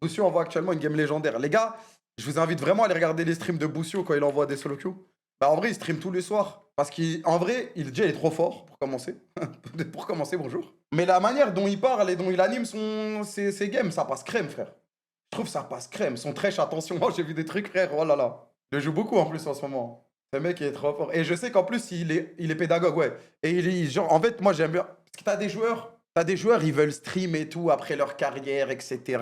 Boussio envoie actuellement une game légendaire. Les gars, je vous invite vraiment à aller regarder les streams de Boussio quand il envoie des solo queues. Bah, en vrai, il stream tous les soirs. Parce qu'en vrai, déjà, il est trop fort, pour commencer. Pour commencer, bonjour. Mais la manière dont il parle et dont il anime ses games, ça passe crème, frère. Je trouve ça passe crème. Son trèche, attention, moi, j'ai vu des trucs, frère. Oh là là. Je joue beaucoup en plus en ce moment. Ce mec, il est trop fort. Et je sais qu'en plus, il est pédagogue, ouais. Et genre, en fait, moi, j'aime bien. Parce que t'as des joueurs, ils veulent stream et tout après leur carrière, etc.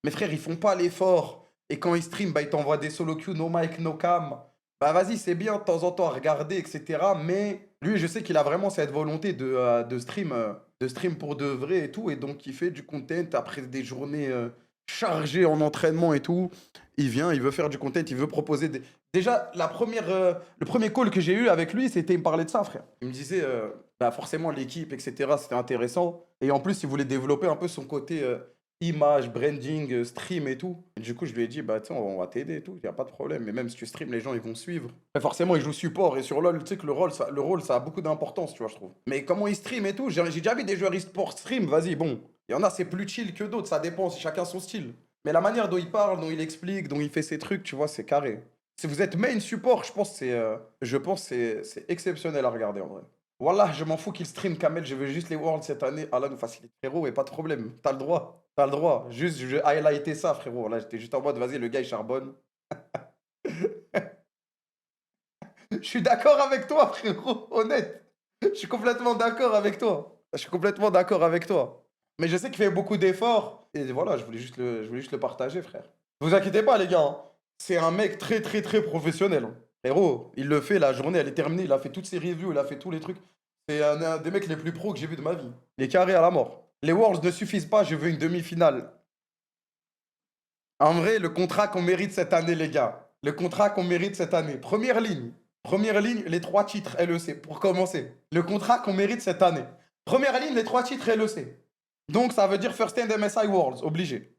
Mais frère, ils font pas l'effort. Et quand ils streament, bah, ils t'envoient des solo queues, no mic, no cam. Bah vas-y, c'est bien de temps en temps à regarder, etc. Mais lui, je sais qu'il a vraiment cette volonté de stream pour de vrai et tout. Et donc, il fait du content après des journées chargées en entraînement et tout. Il vient, il veut faire du content, il veut proposer des... Déjà, le premier call que j'ai eu avec lui, c'était, il me parlait de ça, frère. Il me disait, bah forcément, l'équipe, etc., c'était intéressant. Et en plus, il voulait développer un peu son côté image, branding, stream et tout. Et du coup, je lui ai dit, bah tiens, on va t'aider et tout, il n'y a pas de problème. Mais même si tu stream, les gens, ils vont suivre. Et forcément, il joue support. Et sur LoL, tu sais que le rôle, ça a beaucoup d'importance, tu vois, je trouve. Mais comment il stream et tout, j'ai déjà vu des joueurs e-sport stream, vas-y, bon. Il y en a, c'est plus chill que d'autres, ça dépend, c'est chacun son style. Mais la manière dont il parle, dont il explique, dont il fait ses trucs, tu vois, c'est carré. Si vous êtes main support, je pense que c'est exceptionnel à regarder en vrai. Voilà, je m'en fous qu'il stream Kamel, je veux juste les Worlds cette année. Allah nous facilite, frérot, et pas de problème. T'as le droit, t'as le droit. Juste, je highlighté ça, frérot. Là, j'étais juste en mode, vas-y, le gars, il charbonne. Je suis d'accord avec toi, frérot, honnête. Je suis complètement d'accord avec toi. Je suis complètement d'accord avec toi. Mais je sais qu'il fait beaucoup d'efforts. Et voilà, je voulais juste le partager, frère. Vous inquiétez pas, les gars, hein. C'est un mec très, très, très professionnel, hein. Frérot, il le fait, la journée, elle est terminée. Il a fait toutes ses reviews, il a fait tous les trucs. C'est un des mecs les plus pros que j'ai vu de ma vie. Il est carré à la mort. Les Worlds ne suffisent pas, je veux une demi-finale. En vrai, le contrat qu'on mérite cette année, les gars. Le contrat qu'on mérite cette année. Première ligne. Première ligne, les 3 titres LEC, pour commencer. Le contrat qu'on mérite cette année. Première ligne, les 3 titres LEC. Donc, ça veut dire First End MSI Worlds, obligé.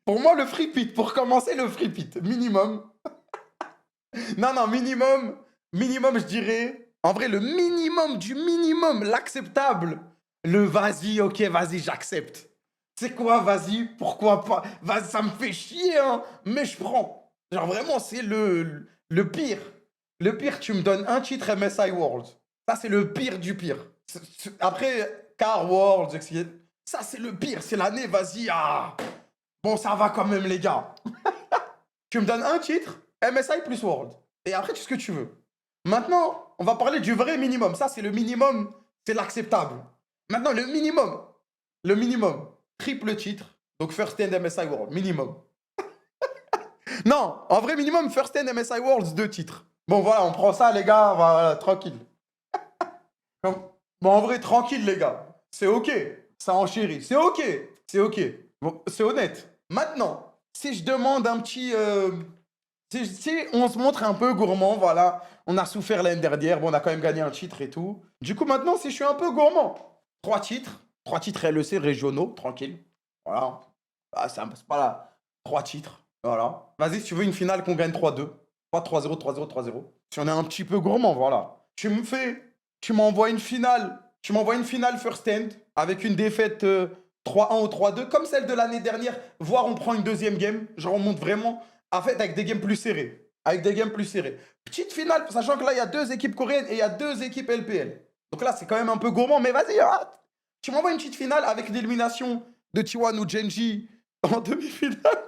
Pour moi, le free pit, pour commencer, le free pit, minimum. Non, non, minimum, je dirais. En vrai, le minimum du minimum, l'acceptable. Le vas-y, ok, vas-y, j'accepte. C'est quoi, vas-y, pourquoi pas? Vas-y, ça me fait chier, hein, mais je prends. Genre vraiment, c'est le pire. Le pire, tu me donnes un titre MSI World. Ça, c'est le pire du pire. Après, Car Worlds, etc. Ça, c'est le pire. C'est l'année, vas-y, ah. Bon, ça va quand même, les gars. Tu me donnes un titre, MSI plus World. Et après, tu fais ce que tu veux. Maintenant, on va parler du vrai minimum. Ça, c'est le minimum, c'est l'acceptable. Maintenant, le minimum, triple titre. Donc, First End MSI World, minimum. Non, en vrai minimum, First End MSI Worlds, 2 titres. Bon, voilà, on prend ça, les gars, voilà, tranquille. Bon, en vrai, tranquille, les gars. C'est ok. Ça enchérit. C'est ok. C'est ok. Bon, c'est honnête. Maintenant, si je demande un petit... si on se montre un peu gourmand, voilà. On a souffert l'année dernière, bon, on a quand même gagné un titre et tout. Du coup, maintenant, si je suis un peu gourmand, 3 titres. 3 titres LEC régionaux, tranquille. Voilà. Ah, c'est pas là. 3 titres. Voilà. Vas-y, si tu veux une finale qu'on gagne 3-2. Pas 3-0, 3-0, 3-0. Si on est un petit peu gourmand, voilà. Tu m'envoies une finale. Tu m'envoies une finale first end avec une défaite 3-1 ou 3-2, comme celle de l'année dernière, voire on prend une deuxième game. Genre, on monte vraiment. En fait, avec des games plus serrés. Avec des games plus serrés. Petite finale, sachant que là, il y a 2 équipes coréennes et il y a 2 équipes LPL. Donc là, c'est quand même un peu gourmand, mais vas-y, hein. Tu m'envoies une petite finale avec l'élimination de T1 ou Genji en demi-finale.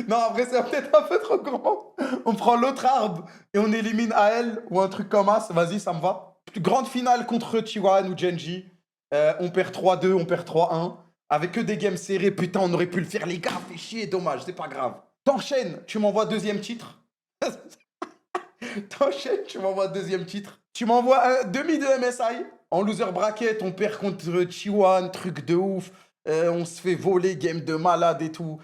Non, après, c'est peut-être un peu trop grand. On prend l'autre arbre et on élimine AL ou un truc comme ça. Vas-y, ça me va. Grande finale contre T1 ou Genji. On perd 3-2, on perd 3-1. Avec que des games serrés, putain, on aurait pu le faire. Les gars, fait chier, dommage, c'est pas grave. T'enchaînes, tu m'envoies deuxième titre. T'enchaînes, tu m'envoies deuxième titre. Tu m'envoies un demi de MSI. En loser bracket, on perd contre T1, truc de ouf. On se fait voler, game de malade et tout.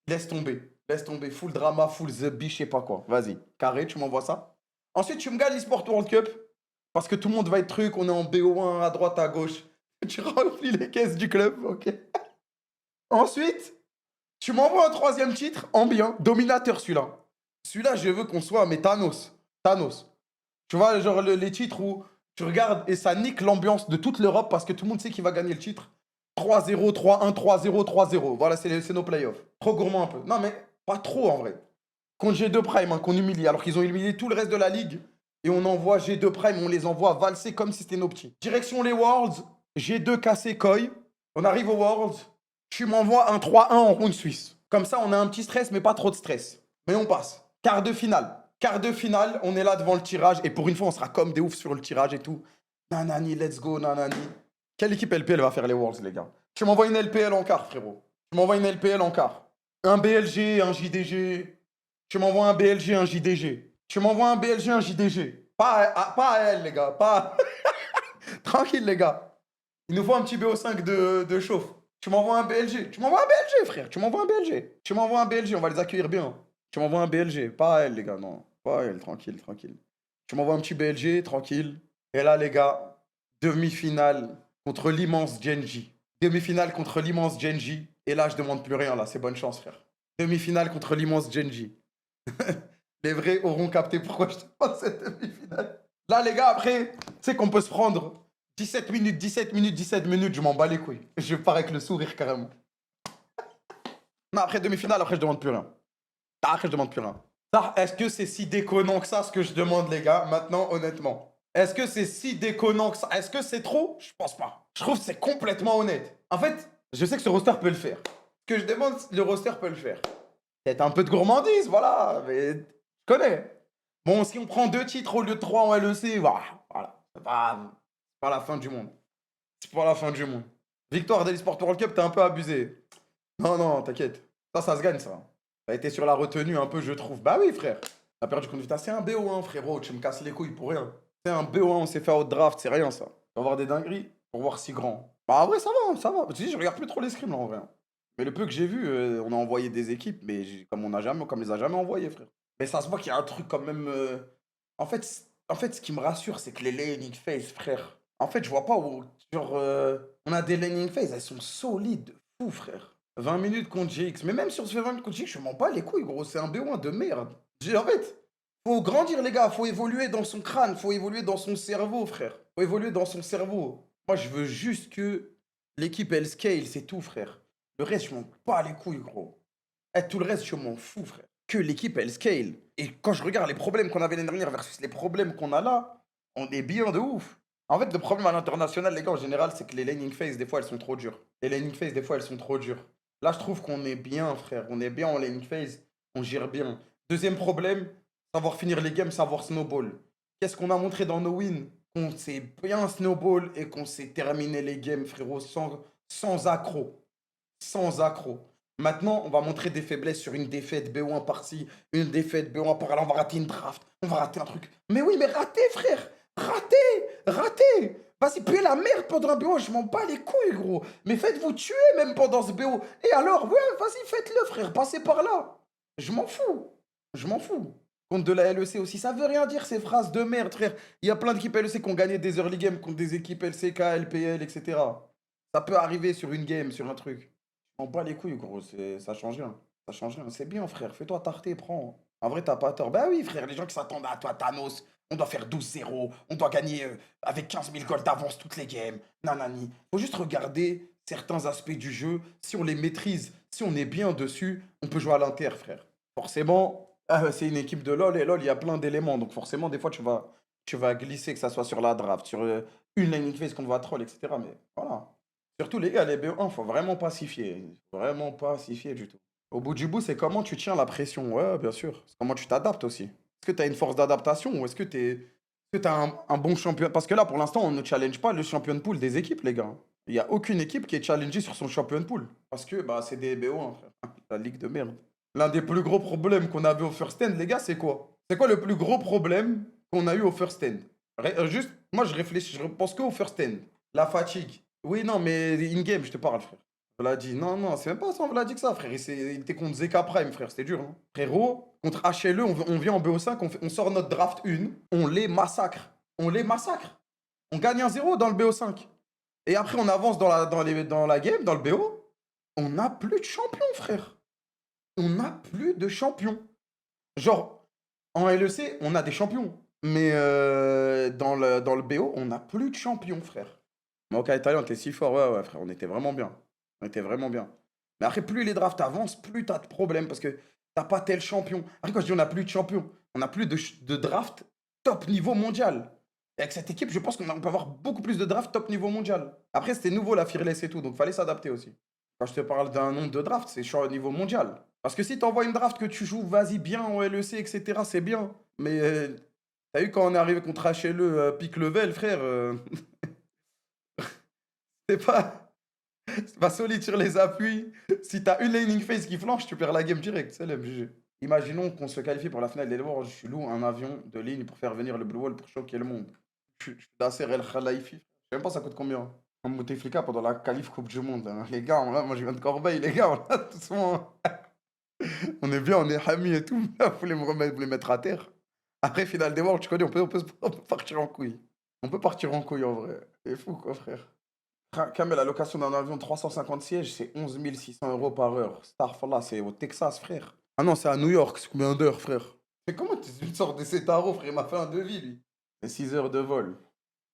Laisse tomber. Laisse tomber. Full drama, full the bitch, je sais pas quoi. Vas-y. Carré, tu m'envoies ça. Ensuite, tu me gagnes l'eSport World Cup. Parce que tout le monde va être truc. On est en BO1 à droite, à gauche. Tu remplis les caisses du club, ok. Ensuite, tu m'envoies un troisième titre en bien. Dominateur, celui-là. Celui-là, je veux qu'on soit, mais Thanos. Thanos. Tu vois, genre les titres où tu regardes et ça nique l'ambiance de toute l'Europe parce que tout le monde sait qu'il va gagner le titre. 3-0, 3-1, 3-0, 3-0. Voilà, c'est nos playoffs. Trop gourmand un peu. Non, mais pas trop en vrai. Contre G2 Prime, hein, qu'on humilie, alors qu'ils ont humilié tout le reste de la ligue. Et on envoie G2 Prime, on les envoie valser comme si c'était nos petits. Direction les Worlds, G2 cassé Koi. On arrive aux Worlds, tu m'envoies un 3-1 en round suisse. Comme ça, on a un petit stress, mais pas trop de stress. Mais on passe. Quart de finale. Quart de finale, on est là devant le tirage. Et pour une fois, on sera comme des oufs sur le tirage et tout. Nanani, let's go, nanani. Quelle équipe LPL va faire les Worlds, les gars? Tu m'envoies une LPL en quart, frérot. Tu m'envoies une LPL en quart. Un BLG, un JDG. Tu m'envoies un BLG, un JDG. Tu m'envoies un BLG, un JDG. Pas à elle, les gars. Pas... Tranquille, les gars. Il nous faut un petit BO5 de chauffe. Tu m'envoies un BLG. Tu m'envoies un BLG, frère. Tu m'envoies un BLG. Tu m'envoies un BLG, on va les accueillir bien. Tu m'envoies un BLG. Pas à elle, les gars, non. Pas à elle, tranquille, tranquille. Tu m'envoies un petit BLG, tranquille. Et là, les gars, demi-finale contre l'immense Genji. Demi-finale contre l'immense Genji. Et là, je demande plus rien, là. C'est bonne chance, frère. Demi-finale contre l'immense Genji. Les vrais auront capté pourquoi je te demande cette demi-finale. Là, les gars, après, tu sais qu'on peut se prendre 17 minutes, 17 minutes, 17 minutes, je m'en bats les couilles. Je pars avec le sourire carrément. Non, après demi-finale, après je demande plus rien. Après je demande plus rien. Est-ce que c'est si déconnant que ça ce que je demande, les gars, maintenant, honnêtement? Est-ce que c'est si déconnant que ça? Est-ce que c'est trop? Je pense pas. Je trouve que c'est complètement honnête. En fait, je sais que ce roster peut le faire. Ce que je demande, le roster peut le faire. Peut-être un peu de gourmandise, voilà, mais je connais. Bon, si on prend 2 titres au lieu de 3 en LEC, voilà. C'est pas la fin du monde. C'est pas la fin du monde. Victoire d'E-Sport World Cup, t'as un peu abusé. Non, non, t'inquiète. Ça se gagne, ça. T'as été sur la retenue un peu, je trouve. Bah oui, frère. T'as perdu contre Vita. C'est un BO1, frérot. Tu me casses les couilles pour rien. C'est un BO1, on s'est fait out draft, c'est rien, ça. On va voir des dingueries pour voir si grand. Bah, en vrai, ça va, ça va. Tu sais, je regarde plus trop les scrims, là, en vrai. Mais le peu que j'ai vu, on a envoyé des équipes, mais comme les a jamais envoyés, frère. Mais ça se voit qu'il y a un truc quand même. En fait, ce qui me rassure, c'est que les laning phase, frère. En fait, je vois pas où. Genre, on a des laning phase, elles sont solides, de fou, frère. 20 minutes contre GX. Mais même si on se fait 20 minutes contre GX, je m'en bats les couilles, gros. C'est un B1 de merde. En fait, faut grandir, les gars. Faut évoluer dans son crâne. Faut évoluer dans son cerveau, frère. Faut évoluer dans son cerveau. Moi, je veux juste que l'équipe, elle scale, c'est tout, frère. Le reste, je m'en bats les couilles, gros. Tout le reste, je m'en fous, frère. Que l'équipe, elle scale. Et quand je regarde les problèmes qu'on avait l'année dernière versus les problèmes qu'on a là, on est bien de ouf. En fait, le problème à l'international, les gars, en général, c'est que les laning phase, des fois, elles sont trop dures. Les laning phase, des fois, elles sont trop dures. Là, je trouve qu'on est bien, frère. On est bien en laning phase. On gère bien. Deuxième problème, savoir finir les games, savoir snowball. Qu'est-ce qu'on a montré dans nos wins? Qu'on sait bien snowball et qu'on sait terminer les games, frérot, sans accro. Sans accro. Maintenant, on va montrer des faiblesses sur une défaite BO1 par-ci, une défaite BO1 par-là, on va rater une draft, on va rater un truc. Mais oui, mais raté, frère. Raté. Vas-y, puez la merde pendant un BO, je m'en bats les couilles, gros. Mais faites-vous tuer même pendant ce BO. Et alors, ouais, vas-y, faites-le, frère, passez par là. Je m'en fous. Je m'en fous. Contre de la LEC aussi, ça veut rien dire ces phrases de merde, frère. Il y a plein d'équipes LEC qui ont gagné des early games contre des équipes LCK, LPL, etc. Ça peut arriver sur une game, sur un truc. Je m'en bats les couilles, gros. Ça change rien. Ça change rien. C'est bien, frère. Fais-toi tarter, prends. En vrai, t'as pas tort. Bah oui, frère. Les gens qui s'attendent à toi, Thanos. On doit faire 12-0. On doit gagner avec 15 000 gold d'avance toutes les games. Nanani. Faut juste regarder certains aspects du jeu. Si on les maîtrise, si on est bien dessus, on peut jouer à l'inter, frère. Forcément, c'est une équipe de LoL. Et LoL, il y a plein d'éléments. Donc forcément, des fois, tu vas glisser, que ça soit sur la draft, sur une laning phase qu'on va troll, etc. Mais voilà. Surtout les gars, les BO1, faut vraiment pas s'y fier. Vraiment pas s'y fier du tout. Au bout du bout, c'est comment tu tiens la pression. Ouais, bien sûr. C'est comment tu t'adaptes aussi. Est-ce que tu as une force d'adaptation ou est-ce que tu as un bon champion? Parce que là, pour l'instant, on ne challenge pas le champion pool des équipes, les gars. Il n'y a aucune équipe qui est challengée sur son champion pool. Parce que bah, c'est des BO1, frère. La ligue de merde. L'un des plus gros problèmes qu'on avait au first end, les gars, c'est quoi? C'est quoi le plus gros problème qu'on a eu au first end? Juste, moi, je réfléchis, je pense qu'au first end. La fatigue. Oui, non, mais in-game, je te parle, frère. Vladi, non, non, c'est même pas sans Vladi que ça, frère. Il était contre Zeka Prime, frère, c'était dur. Hein. Frérot, contre HLE, on vient en BO5, on sort notre draft 1, on les massacre. On les massacre. On gagne 1-0 dans le BO5. Et après, on avance dans la game, dans le BO. On n'a plus de champion, frère. On n'a plus de champion. Genre, en LEC, on a des champions. Mais dans le BO, on n'a plus de champion, frère. Mais ok, Italie, on était si fort. Ouais, ouais, frère, on était vraiment bien. On était vraiment bien. Mais après, plus les drafts avancent, plus t'as de problèmes parce que t'as pas tel champion. Après, quand je dis on n'a plus de champion, on n'a plus de draft top niveau mondial. Et avec cette équipe, je pense on peut avoir beaucoup plus de draft top niveau mondial. Après, c'était nouveau la Fearless et tout, donc fallait s'adapter aussi. Quand je te parle d'un nombre de drafts, c'est au niveau mondial. Parce que si t'envoies une draft que tu joues, vas-y bien en LEC, etc., c'est bien. Mais t'as vu quand on est arrivé contre HLE, pick level, frère, c'est pas. C'est pas solide sur les appuis. Si t'as une laning phase qui flanche, tu perds la game direct. C'est le MGG. Imaginons qu'on se qualifie pour la finale des Worlds. Je loue un avion de ligne pour faire venir le Blue Wall pour choquer le monde. Je suis Nasser El Khalifi. Je sais même pas ça coûte combien. En Bouteflika pendant la qualif Coupe du Monde. Hein. Les gars, moi je viens de Corbeil, les gars, on a doucement. On est bien, on est amis et tout. Là, vous voulez me remettre, vous les mettre à terre. Après, finale des Worlds, tu connais, on peut partir en couille. On peut partir en couille en vrai. C'est fou quoi, frère. Kamel, la location d'un avion 350 sièges, c'est 11 600 euros par heure. Starfallah, c'est au Texas, frère. Ah non, c'est à New York, c'est combien d'heures, frère? C'est comment tu sors de cet aro, frère? Il m'a fait un devis, lui. C'est 6 heures de vol.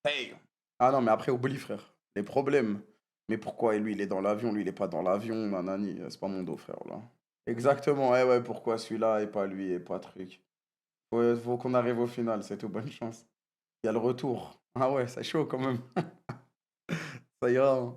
Hey. Ah non, mais après, oublie, frère. Les problèmes. Mais pourquoi lui, il est dans l'avion, lui, il est pas dans l'avion, nanani. C'est pas mon dos, frère, là. Exactement, ouais, ouais, pourquoi celui-là et pas lui et pas truc. Faut qu'on arrive au final, c'est tout, bonne chance. Il y a le retour. Ah ouais, c'est chaud quand même. Ça ira, hein.